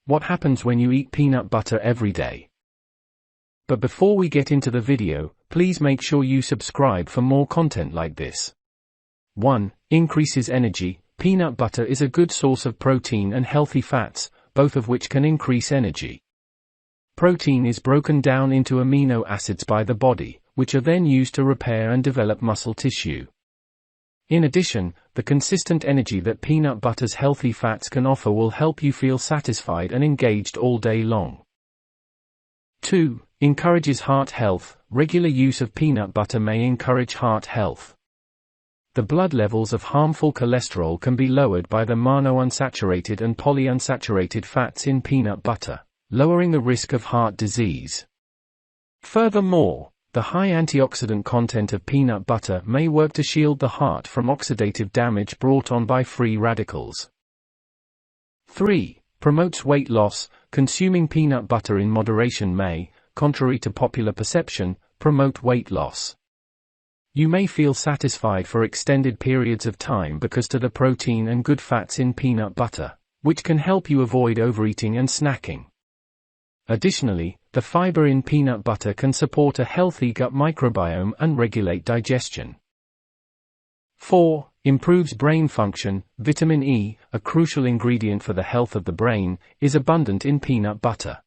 What happens when you eat peanut butter every day? But before we get into the video, please make sure you subscribe for more content like this. 1. Increases energy. Peanut butter is a good source of protein and healthy fats, both of which can increase energy. Protein is broken down into amino acids by the body, which are then used to repair and develop muscle tissue. In addition, the consistent energy that peanut butter's healthy fats can offer will help you feel satisfied and engaged all day long. 2. Encourages heart health. Regular use of peanut butter may encourage heart health. The blood levels of harmful cholesterol can be lowered by the monounsaturated and polyunsaturated fats in peanut butter, lowering the risk of heart disease. Furthermore, the high antioxidant content of peanut butter may work to shield the heart from oxidative damage brought on by free radicals. 3. Promotes weight loss. Consuming peanut butter in moderation may, contrary to popular perception, promote weight loss. You may feel satisfied for extended periods of time because of the protein and good fats in peanut butter, which can help you avoid overeating and snacking. Additionally, the fiber in peanut butter can support a healthy gut microbiome and regulate digestion. 4. Improves brain function. Vitamin E, a crucial ingredient for the health of the brain, is abundant in peanut butter.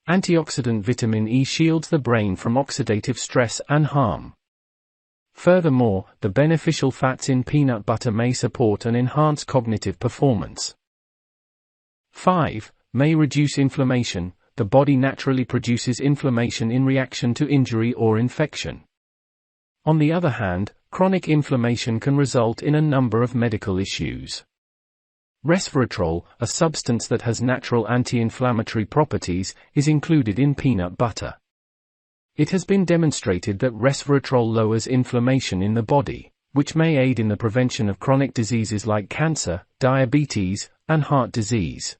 Antioxidant vitamin E shields the brain from oxidative stress and harm. Furthermore, the beneficial fats in peanut butter may support and enhance cognitive performance. 5. May reduce inflammation. The body naturally produces inflammation in reaction to injury or infection. On the other hand, chronic inflammation can result in a number of medical issues. Resveratrol, a substance that has natural anti-inflammatory properties, is included in peanut butter. It has been demonstrated that resveratrol lowers inflammation in the body, which may aid in the prevention of chronic diseases like cancer, diabetes, and heart disease.